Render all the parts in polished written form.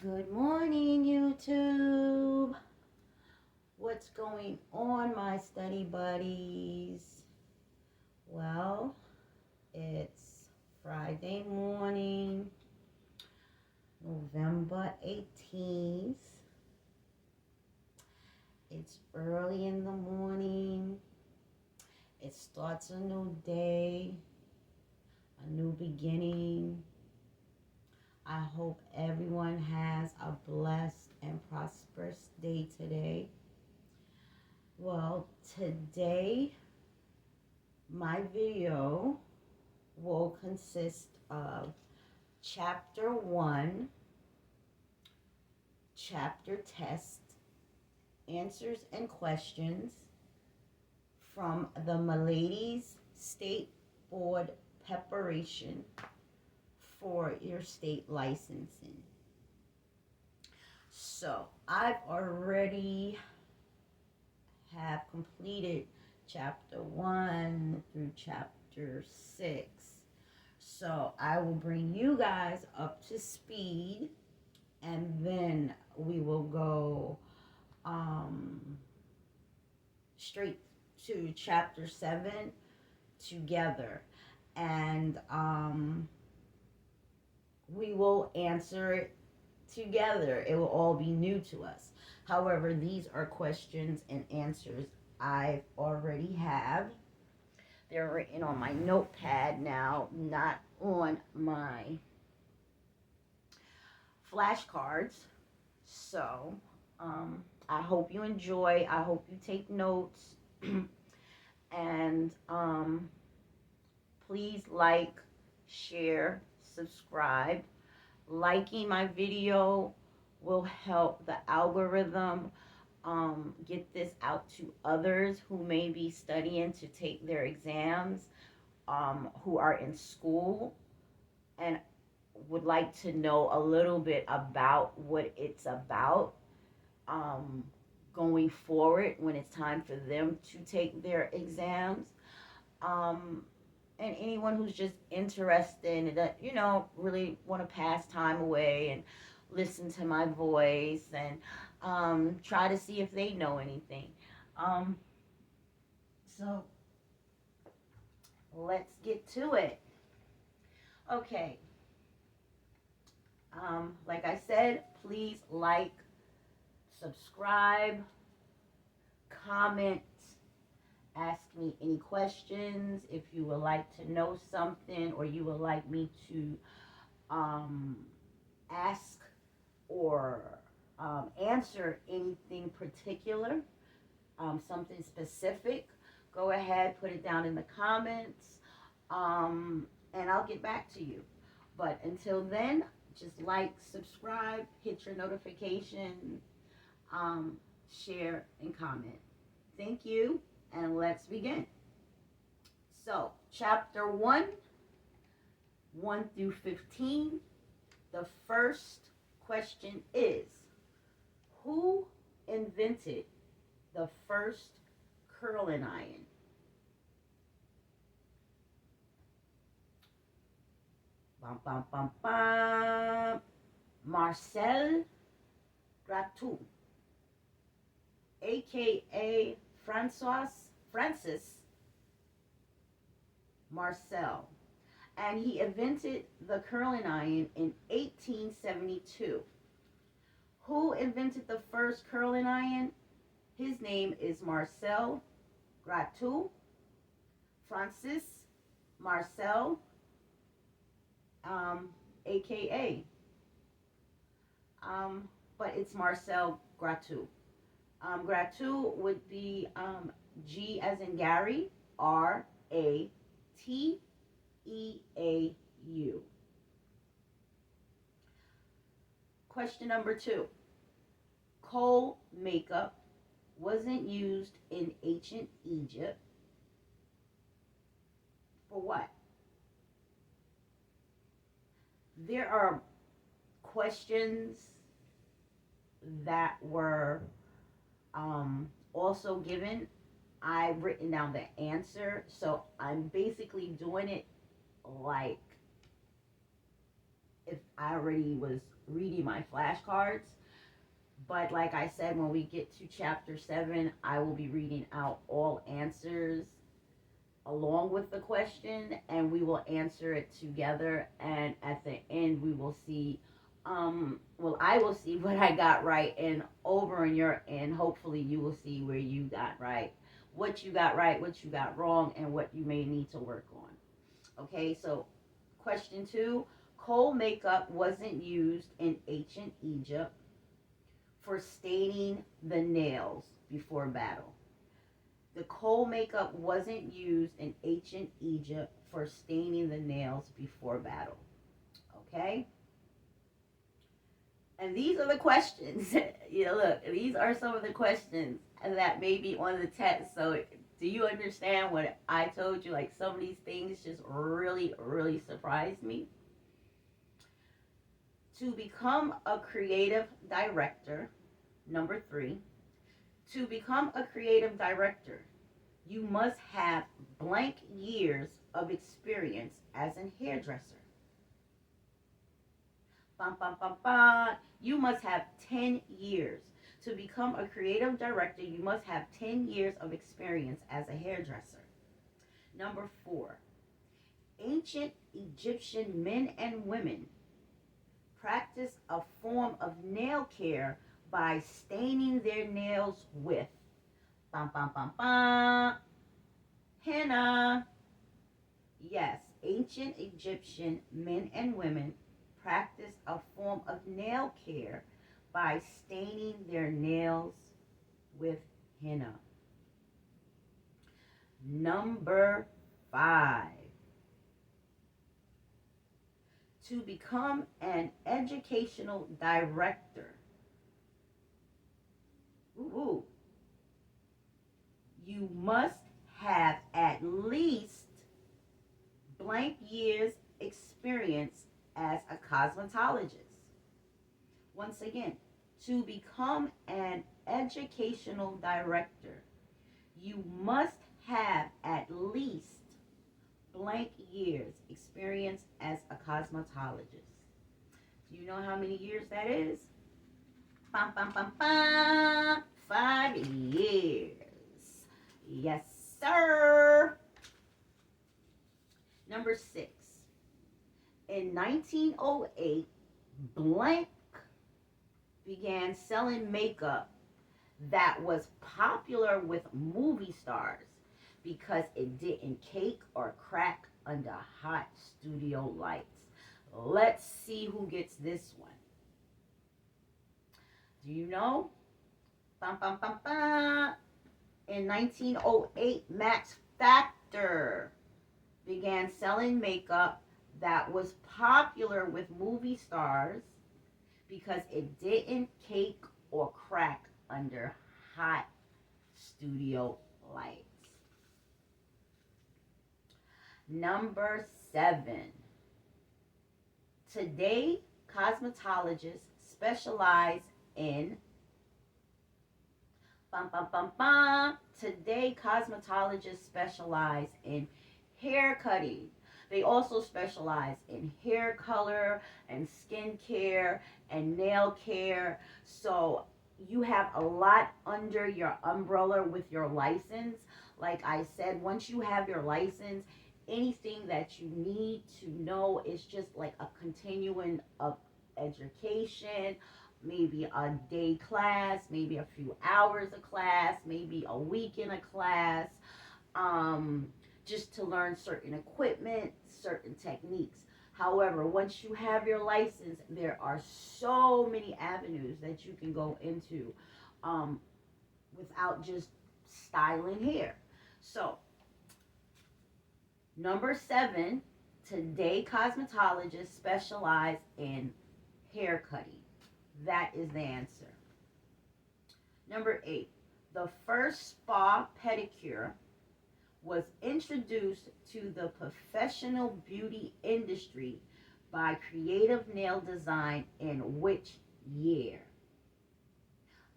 Good morning, YouTube. What's going on, my study buddies? Well, it's Friday morning, November 18th. It's early in the morning. It starts a new day, a new beginning. I hope everyone has a blessed and prosperous day today. Well, today my video will consist of Chapter 1, Chapter Test, Answers and Questions from the Milady's State Board Preparation for your state licensing. So I've already have completed chapter 1 through chapter 6. So I will bring you guys up to speed, and then we will go straight to chapter 7 together. And we will answer it together. It will all be new to us. However, these are questions and answers I already have. They're written on my notepad now, not on my flashcards. So, I hope you enjoy. I hope you take notes. And please like, share, subscribe. Liking my video will help the algorithm get this out to others who may be studying to take their exams, who are in school and would like to know a little bit about what it's about going forward when it's time for them to take their exams. And anyone who's just interested and really want to pass time away and listen to my voice and try to see if they know anything. So let's get to it. Okay. Like I said, please like, subscribe, comment, ask me any questions if you would like to know something or you would like me to ask or answer anything particular, something specific. Go ahead, put it down in the comments, and I'll get back to you. But until then, just like, subscribe, hit your notification, share, and comment. Thank you, and let's begin. So, chapter 1, 1 through 15. The first question is, who invented the first curling iron? Bum, bum, bum, bum. Marcel Gratou, aka Francis Marcel, and he invented the curling iron in 1872. Who invented the first curling iron? His name is Marcel Gratou, Francis Marcel, aka, but it's Marcel Gratou. Gratou would be G as in Gary, Rateau. Question number 2. Coal makeup wasn't used in ancient Egypt for what? There are questions that were also given. I've written down the answer, so I'm basically doing it like if I already was reading my flashcards. But like I said, when we get to chapter 7, I will be reading out all answers along with the question, and we will answer it together. And at the end, we will see, well, I will see what I got right, and over in your end, hopefully, you will see where you got right, what you got right, what you got wrong, and what you may need to work on. Okay, so question 2, kohl makeup wasn't used in ancient Egypt for staining the nails before battle. The kohl makeup wasn't used in ancient Egypt for staining the nails before battle. Okay? And these are the questions. Look, these are some of the questions that may be on the test. So, do you understand what I told you? Like, some of these things just really, really surprised me. To become a creative director, number 3, to become a creative director, you must have blank years of experience as a hairdresser. Bum, bum, bum, bum. You must have 10 years. To become a creative director, you must have 10 years of experience as a hairdresser. Number 4, ancient Egyptian men and women practiced a form of nail care by staining their nails with bum, bum, bum, bum, henna. Yes, ancient Egyptian men and women practiced a form of nail care by staining their nails with henna. Number 5, to become an educational director, you must have at least blank years experience as a cosmetologist. Once again, to become an educational director, you must have at least blank years experience as a cosmetologist. Do you know how many years that is? Bum, bum, bum, bum. 5 years. Yes, sir. Number 6. In 1908, blank began selling makeup that was popular with movie stars because it didn't cake or crack under hot studio lights. Let's see who gets this one. Do you know? Bum, bum, bum, bum. In 1908, Max Factor began selling makeup that was popular with movie stars because it didn't cake or crack under hot studio lights. Number 7. Today, cosmetologists specialize in bum, bum, bum, bum. Today, cosmetologists specialize in hair cutting. They also specialize in hair color and skin care and nail care. So you have a lot under your umbrella with your license. Like I said, once you have your license, anything that you need to know is just like a continuing of education, maybe a day class, maybe a few hours of class, maybe a week in a class, just to learn certain equipment, certain techniques. However, once you have your license, there are so many avenues that you can go into without just styling hair. So, number 7, today cosmetologists specialize in hair cutting. That is the answer. Number 8, the first spa pedicure was introduced to the professional beauty industry by creative nail design in which year?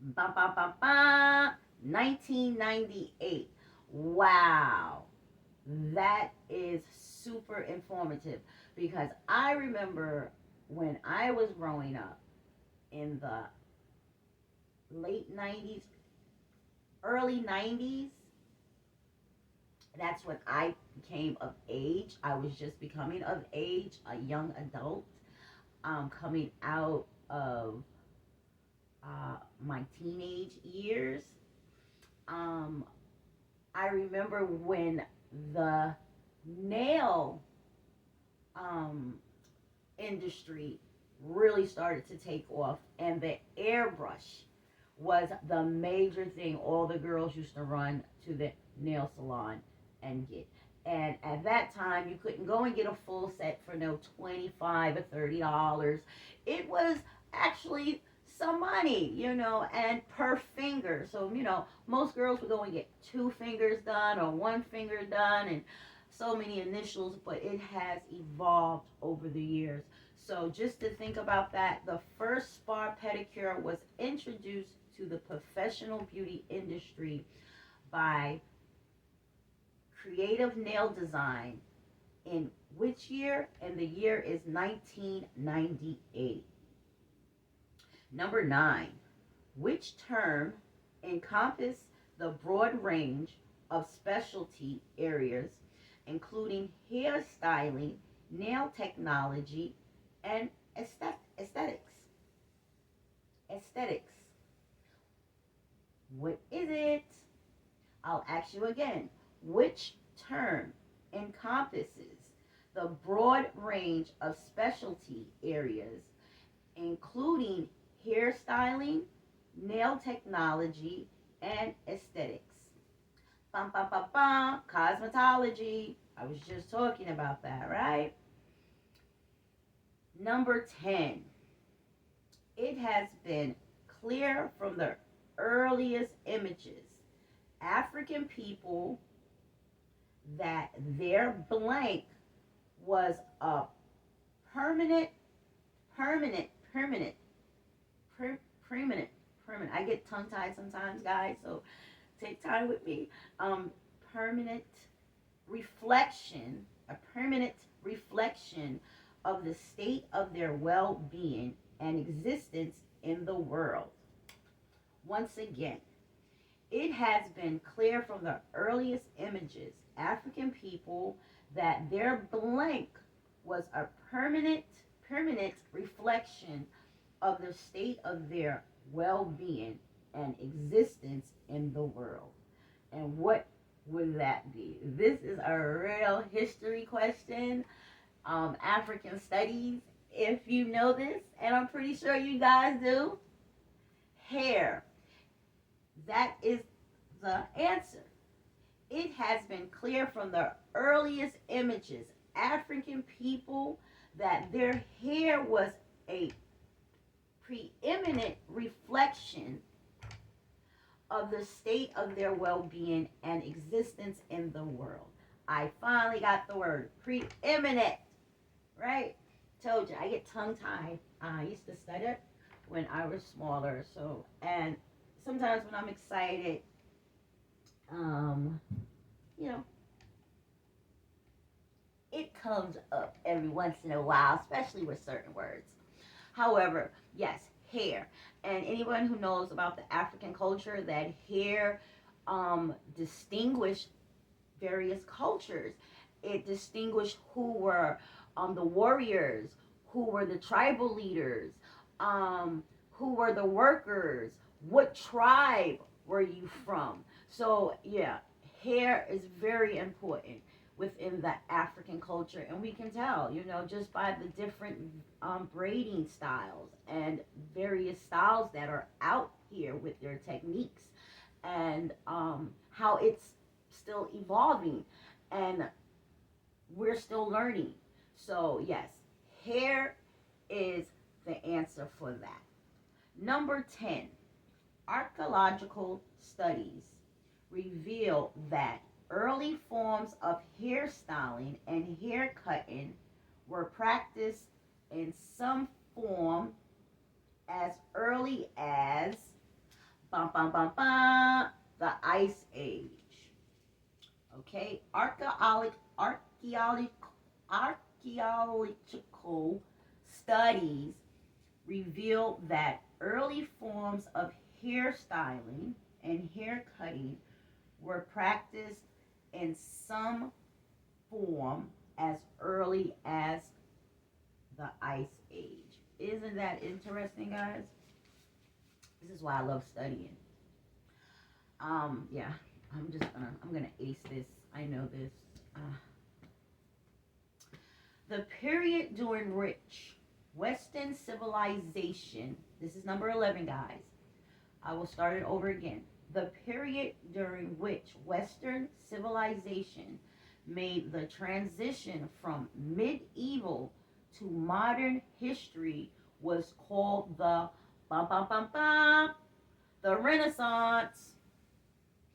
Ba, ba, ba, ba. 1998. Wow. That is super informative because I remember when I was growing up in the late 90s, early 90s, that's when I became of age. I was just becoming of age, a young adult, coming out of my teenage years. Um, I remember when the nail um, industry really started to take off, and the airbrush was the major thing all the girls used to run to the nail salon and get. And at that time, you couldn't go and get a full set for no 25 or $30. It was actually some money, and per finger. So, most girls would go and get two fingers done or one finger done, and so many initials, but it has evolved over the years. So just to think about that, the first spa pedicure was introduced to the professional beauty industry by Creative Nail Design in which year? And the year is 1998. Number 9. Which term encompass the broad range of specialty areas, including hairstyling, nail technology, and aesthetics? Aesthetics. What is it? I'll ask you again. Which term encompasses the broad range of specialty areas, including hairstyling, nail technology, and aesthetics? Bum, bum, bum, bum. Cosmetology. I was just talking about that, right? Number 10. It has been clear from the earliest images African people that their blank was a permanent, permanent, permanent, permanent, permanent. I get tongue tied sometimes, guys, so take time with me. Permanent reflection, a permanent reflection of the state of their well being and existence in the world. Once again, it has been clear from the earliest images, African people, that their blank was a permanent reflection of the state of their well-being and existence in the world. And what would that be? This is a real history question, African studies, if you know this, and I'm pretty sure you guys do. Hair. That is the answer. It has been clear from the earliest images, African people, that their hair was a preeminent reflection of the state of their well-being and existence in the world. I finally got the word preeminent, right? Told you, I get tongue-tied. I used to stutter when I was smaller, and sometimes when I'm excited, you know, it comes up every once in a while, especially with certain words. However, yes, hair. And anyone who knows about the African culture, that hair distinguished various cultures. It distinguished who were the warriors, who were the tribal leaders, who were the workers, what tribe were you from. So, yeah, hair is very important within the African culture, and we can tell, just by the different braiding styles and various styles that are out here with their techniques, and how it's still evolving, and we're still learning. So, yes, hair is the answer for that. Number 10, archaeological studies reveal that early forms of hairstyling and hair cutting were practiced in some form as early as bum, bum, bum, bum, the Ice Age. Okay, archaeological studies reveal that early forms of hairstyling and hair cutting were practiced in some form as early as the Ice Age. Isn't that interesting, guys? This is why I love studying. Yeah, I'm gonna ace this. I know this. Uh, the period during which Western civilization, this is number 11, guys. I will start it over again. The period during which Western civilization made the transition from medieval to modern history was called the bum, bum, bum, bum, the Renaissance.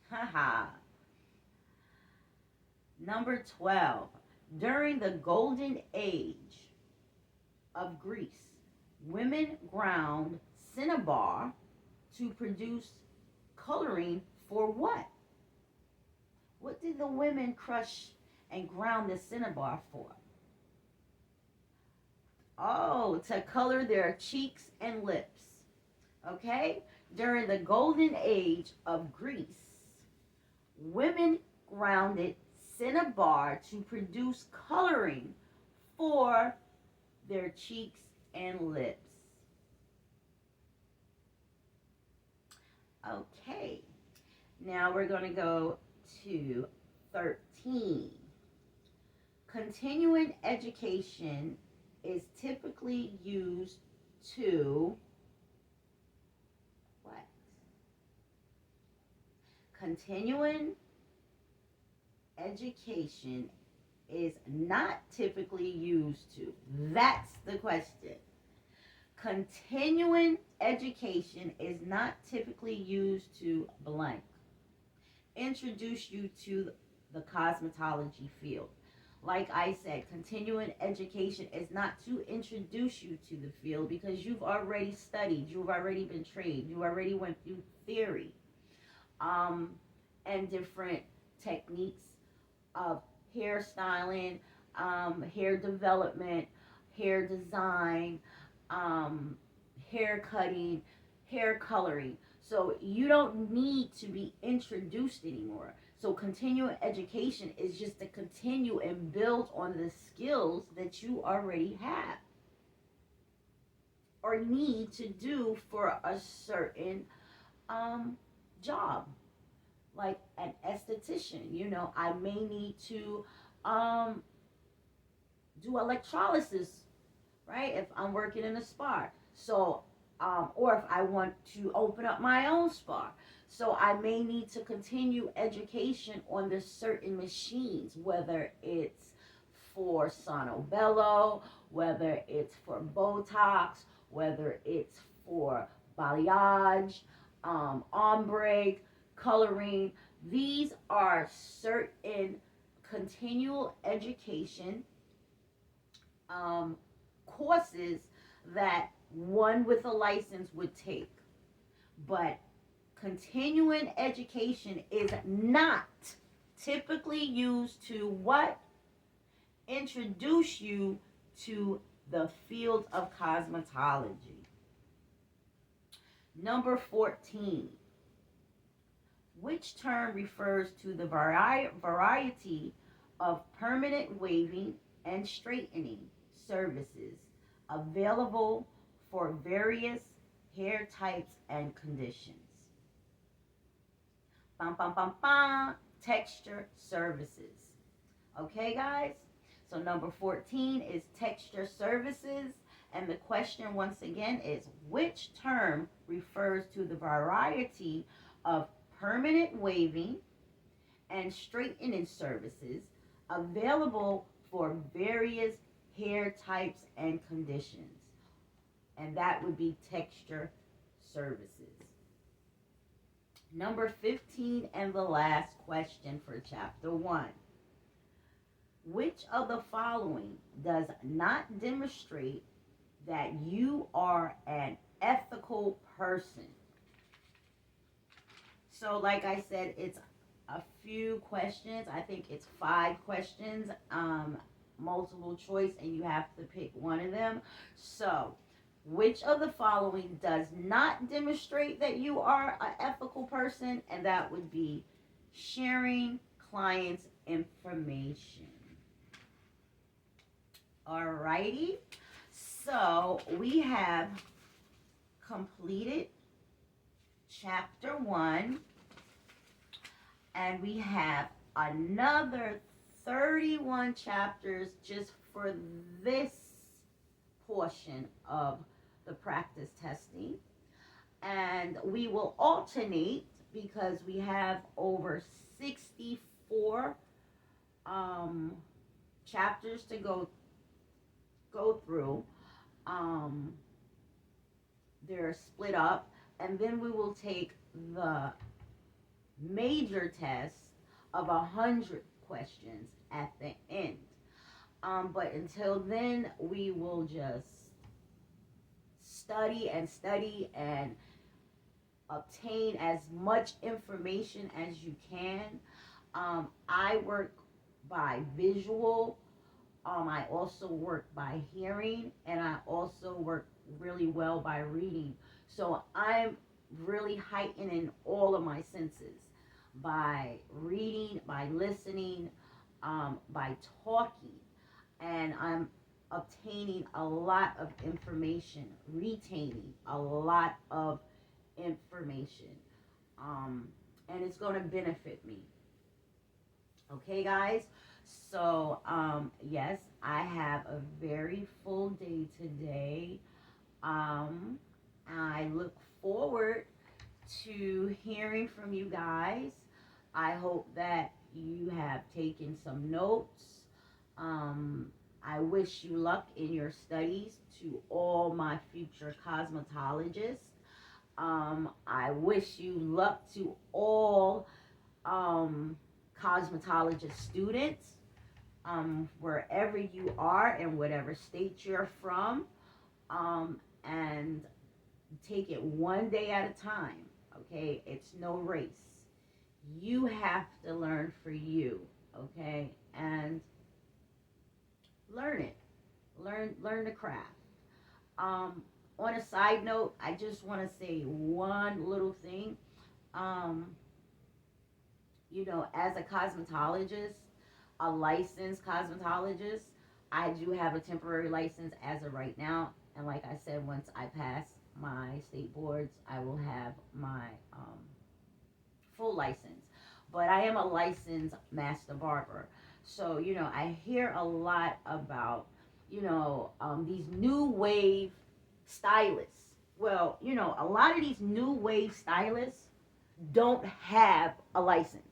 Haha. Number 12. During the golden age of Greece, women ground cinnabar to produce coloring for what? What did the women crush and ground the cinnabar for? Oh, to color their cheeks and lips. Okay? During the golden age of Greece, women grounded cinnabar to produce coloring for their cheeks and lips. Okay, now we're going to go to 13. Continuing education is typically used to what? Continuing education is not typically used to. That's the question. Continuing education is not typically used to blank. Introduce you to the cosmetology field. Like I said, continuing education is not to introduce you to the field because you've already studied, you've already been trained, you already went through theory and different techniques of hairstyling, hair development, hair design, um, hair cutting, hair coloring. So you don't need to be introduced anymore. So continuing education is just to continue and build on the skills that you already have or need to do for a certain job. Like an esthetician, I may need to um, do electrolysis, right? If I'm working in a spa. So, or if I want to open up my own spa. So I may need to continue education on the certain machines, whether it's for Sonobello, whether it's for Botox, whether it's for balayage, ombre, coloring. These are certain continual education courses that one with a license would take. But continuing education is not typically used to what? Introduce you to the field of cosmetology. Number 14. Which term refers to the variety of permanent waving and straightening services available for various hair types and conditions? Bum, bum, bum, bum. Texture services. Okay, guys? So number 14 is texture services. And the question once again is, which term refers to the variety of permanent waving and straightening services available for various hair types and conditions? And that would be texture services. Number 15 and the last question for chapter 1. Which of the following does not demonstrate that you are an ethical person? So like I said, it's a few questions. I think it's 5 questions. multiple choice and you have to pick one of them. So, which of the following does not demonstrate that you are an ethical person? And that would be sharing clients' information. Alrighty. So, we have completed chapter 1, and we have another 31 chapters just for this portion of the practice testing. And we will alternate because we have over 64 chapters to go through. They're split up, and then we will take the major test of 100 questions at the end. But until then, we will just study and obtain as much information as you can. I work by visual. I also work by hearing, and I also work really well by reading. So I'm really heightening all of my senses by reading, by listening, by talking, and I'm obtaining a lot of information, retaining a lot of information, and it's going to benefit me. Okay, guys? So, yes, I have a very full day today. I look forward to hearing from you guys. I hope that you have taken some notes. I wish you luck in your studies to all my future cosmetologists. I wish you luck to all cosmetologist students, wherever you are and whatever state you're from, and take it one day at a time. Okay, it's no race. You have to learn for you. Okay, and learn it. Learn the craft. On a side note, I just want to say one little thing. Um, as a cosmetologist, a licensed cosmetologist, I do have a temporary license as of right now. And like I said, once I pass my state boards, I will have my full license. But I am a licensed master barber. So, I hear a lot about, these new wave stylists. Well, a lot of these new wave stylists don't have a license.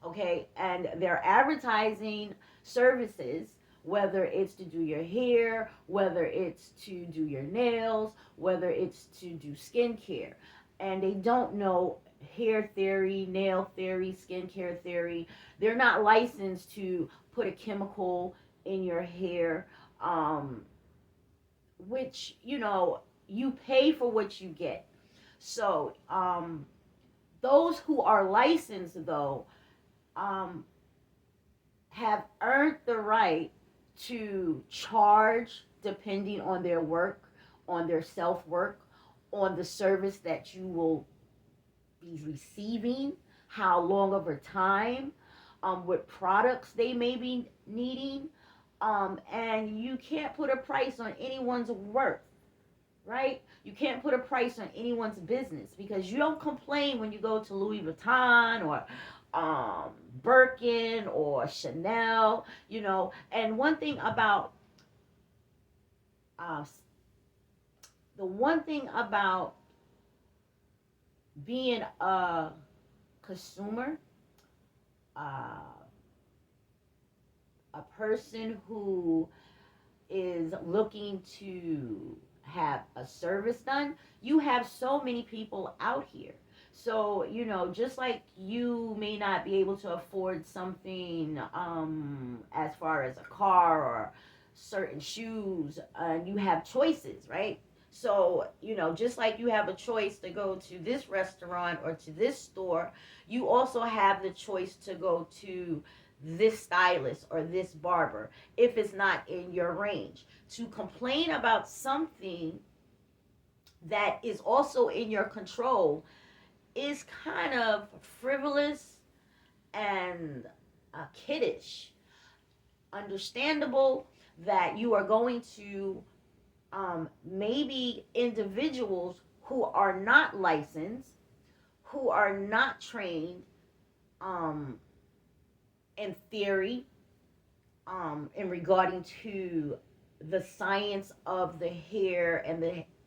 Okay, and they're advertising services, whether it's to do your hair, whether it's to do your nails, whether it's to do skincare, and they don't know hair theory, nail theory, skincare theory. They're not licensed to put a chemical in your hair, which you pay for what you get. So those who are licensed, though, um, have earned the right to charge depending on their work, on their self work, on the service that you will be receiving, how long of a time, what products they may be needing. And you can't put a price on anyone's worth, right? You can't put a price on anyone's business because you don't complain when you go to Louis Vuitton or Birkin or Chanel, And one thing about uh, the one thing about being a consumer, uh, a person who is looking to have a service done, you have so many people out here. So, just like you may not be able to afford something as far as a car or certain shoes, you have choices, right? So, just like you have a choice to go to this restaurant or to this store, you also have the choice to go to this stylist or this barber if it's not in your range. To complain about something that is also in your control is kind of frivolous and kiddish. Understandable that you are going to maybe individuals who are not licensed, who are not trained um, in theory, in regarding to the science of the hair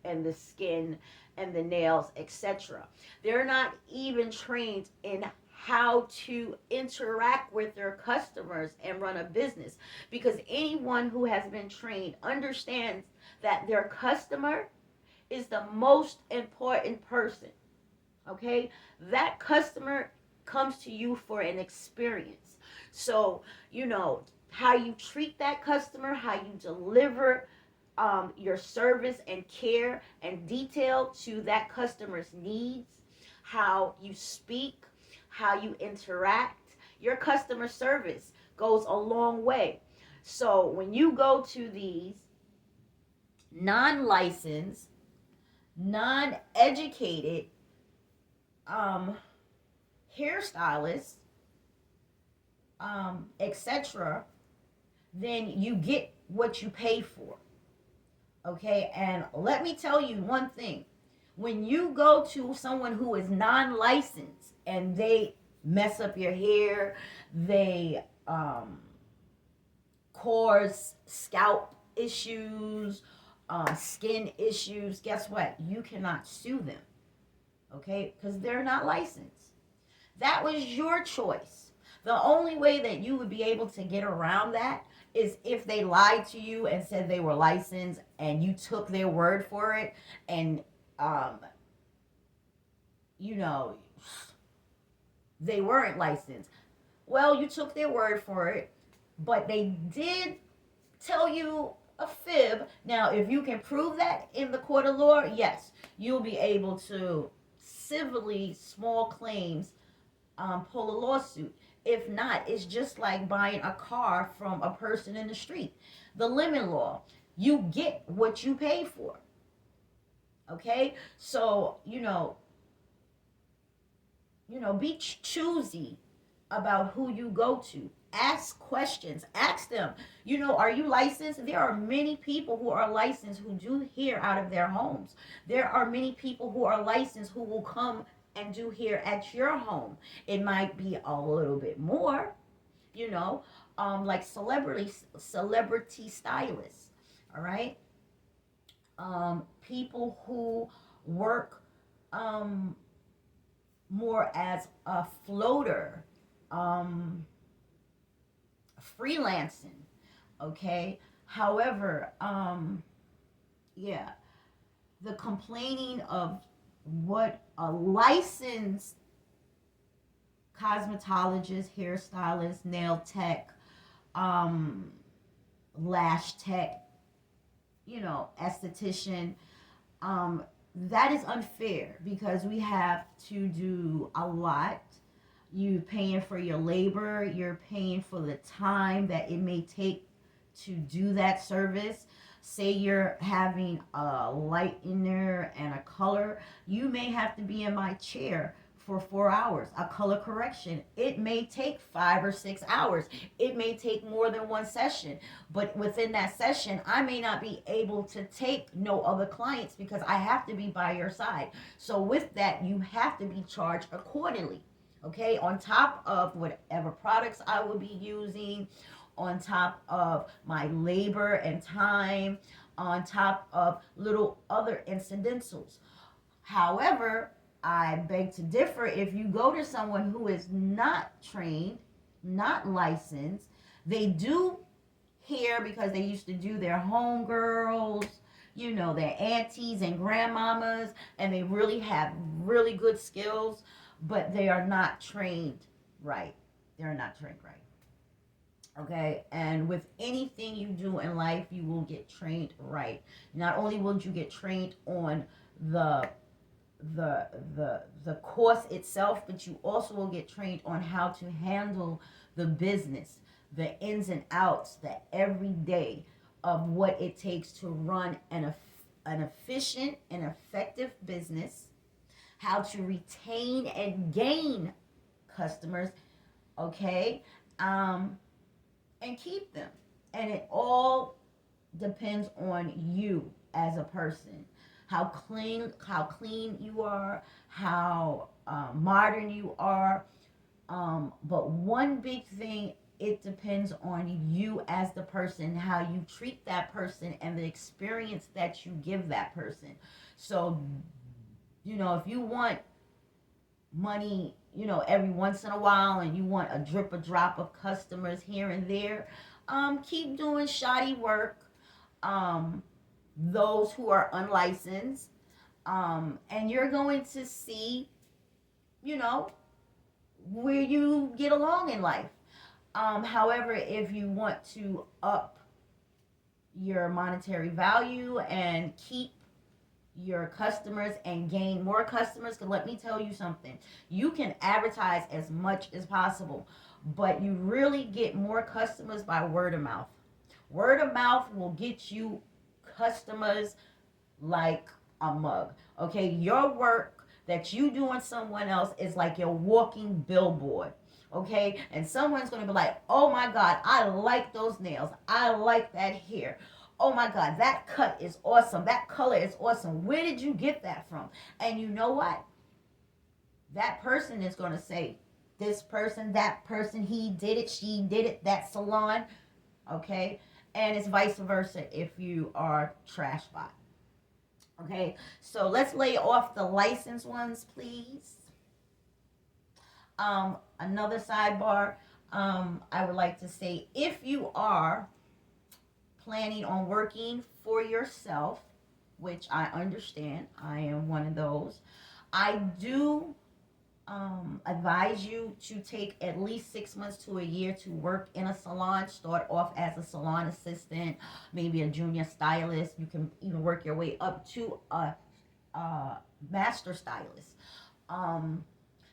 and the skin and the nails, etc. They're not even trained in how to interact with their customers and run a business, because anyone who has been trained understands that their customer is the most important person. Okay, that customer comes to you for an experience. So how you treat that customer, how you deliver your service and care and detail to that customer's needs, how you speak, how you interact. Your customer service goes a long way. So when you go to these non-licensed, non-educated um, hairstylists, etc., then you get what you pay for. Okay, and let me tell you one thing. When you go to someone who is non-licensed and they mess up your hair, they cause scalp issues, skin issues, guess what? You cannot sue them, okay? Because they're not licensed. That was your choice. The only way that you would be able to get around that is if they lied to you and said they were licensed and you took their word for it, and um, you know they weren't licensed. Well, you took their word for it, but they did tell you a fib. Now, if you can prove that in the court of law, yes, you'll be able to civilly, small claims, pull a lawsuit. If not, it's just like buying a car from a person in the street. The limit law, you get what you pay for. Okay, so be choosy about who you go to. Ask questions. Ask them, are you licensed? There are many people who are licensed who do hair out of their homes. There are many people who are licensed who will come and do hair at your home. It might be a little bit more, like celebrity stylists. All right. People who work more as a floater, freelancing. Okay. However, yeah, the complaining of what a licensed cosmetologist, hairstylist, nail tech, lash tech, esthetician, that is unfair because we have to do a lot. You paying for your labor, you're paying for the time that it may take to do that service. Say you're having a lightener and a color, you may have to be in my chair for 4 hours. A color correction, it may take 5 or 6 hours. It may take more than one session, but within that session I may not be able to take no other clients because I have to be by your side. So with that, you have to be charged accordingly. Okay, on top of whatever products I will be using, on top of my labor and time, on top of little other incidentals. However, I beg to differ. If you go to someone who is not trained, not licensed, they do hair because they used to do their homegirls, their aunties and grandmamas, and they really have really good skills, but they are not trained right. They're not trained right. Okay, and with anything you do in life, you will get trained right. Not only will you get trained on the the course itself, but you also will get trained on how to handle the business, the ins and outs, the everyday of what it takes to run an efficient and effective business, how to retain and gain customers, okay, and keep them. And it all depends on you as a person, how clean you are, how modern you are. But one big thing, it depends on you as the person, how you treat that person, and the experience that you give that person. So, if you want money, every once in a while, and you want a drip or drop of customers here and there, keep doing shoddy work. Um, those who are unlicensed, and you're going to see, you know, where you get along in life. However, if you want to up your monetary value and keep your customers and gain more customers, because let me tell you something, you can advertise as much as possible, but you really get more customers by word of mouth. Word of mouth will get you customers like a mug. Okay, your work that you do on someone else is like your walking billboard. Okay, and someone's gonna be like, oh my god, I like those nails, I like that hair, oh my god, that cut is awesome, that color is awesome, where did you get that from? And you know what, that person is gonna say, this person, that person, he did it, she did it, that salon. Okay, and it's vice versa if you are trash bot. Okay, so let's lay off the licensed ones, please. Another sidebar, I would like to say, if you are planning on working for yourself, which I understand, I am one of those, I do advise you to take at least 6 months to a year to work in a salon. Start off as a salon assistant, maybe a junior stylist. You can even work your way up to a master stylist. Um,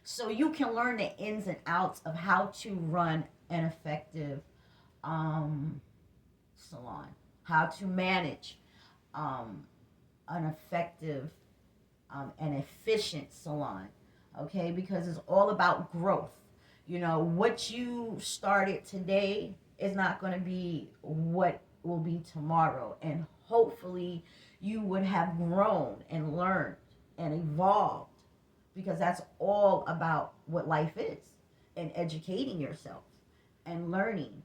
so you can learn the ins and outs of how to run an effective salon, how to manage um, an effective and efficient salon. Okay, because it's all about growth. What you started today is not going to be what will be tomorrow, and hopefully you would have grown and learned and evolved, because that's all about what life is, and educating yourself and learning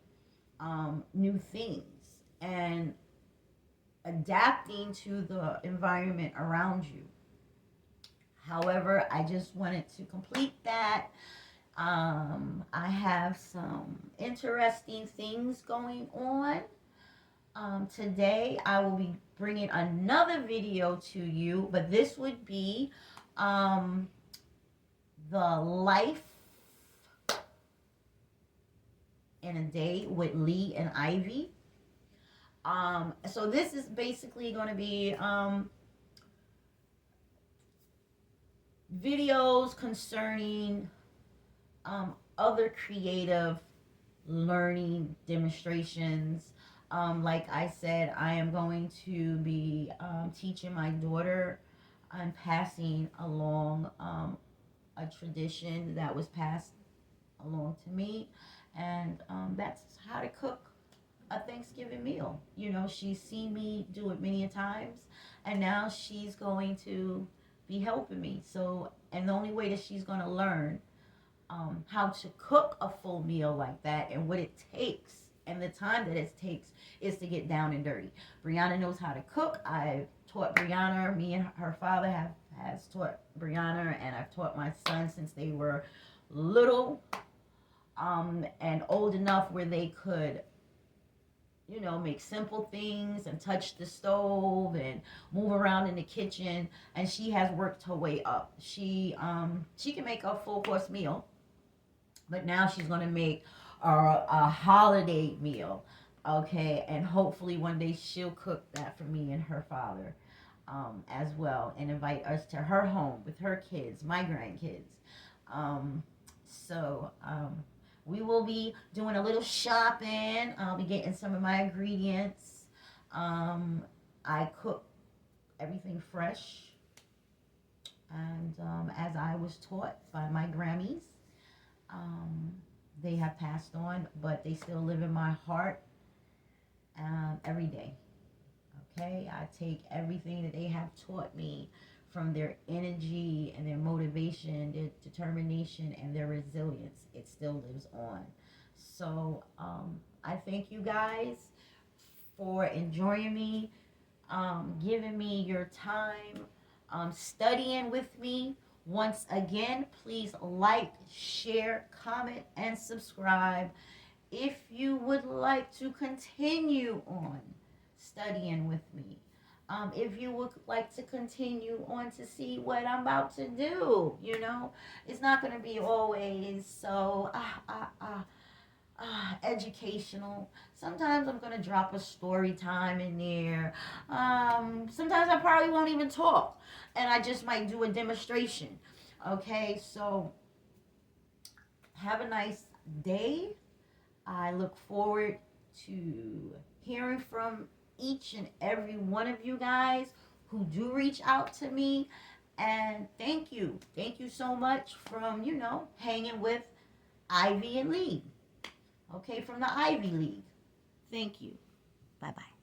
new things and adapting to the environment around you. However, I just wanted to complete that. I have some interesting things going on. Today, I will be bringing another video to you, but this would be the life in a day with Lee and Ivy. So this is basically going to be videos concerning other creative learning demonstrations. Like I said, I am going to be teaching my daughter and passing along a tradition that was passed along to me, and that's how to cook a Thanksgiving meal. She's seen me do it many a times, and now she's going to be helping me. So, and the only way that she's going to learn how to cook a full meal like that and what it takes and the time that it takes is to get down and dirty. Brianna knows how to cook. I've taught Brianna. Me and her father has taught Brianna, and I've taught my son since they were little and old enough where they could make simple things and touch the stove and move around in the kitchen. And she has worked her way up. She can make a full course meal, but now she's going to make a holiday meal. Okay, and hopefully one day she'll cook that for me and her father as well, and invite us to her home with her kids, my grandkids. So We will be doing a little shopping. I'll be getting some of my ingredients. I cook everything fresh, and as I was taught by my Grammys, um, they have passed on, but they still live in my heart every day. Okay, I take everything that they have taught me from their energy and their motivation, their determination, and their resilience. It still lives on. So I thank you guys for enjoying me, giving me your time, studying with me. Once again, please like, share, comment, and subscribe if you would like to continue on studying with me. If you would like to continue on to see what I'm about to do, it's not going to be always so educational. Sometimes I'm going to drop a story time in there. Sometimes I probably won't even talk, and I just might do a demonstration. Okay, so have a nice day. I look forward to hearing from each and every one of you guys who do reach out to me. And thank you. Thank you so much from, hanging with Ivy and League. Okay, from the Ivy League. Thank you. Bye bye.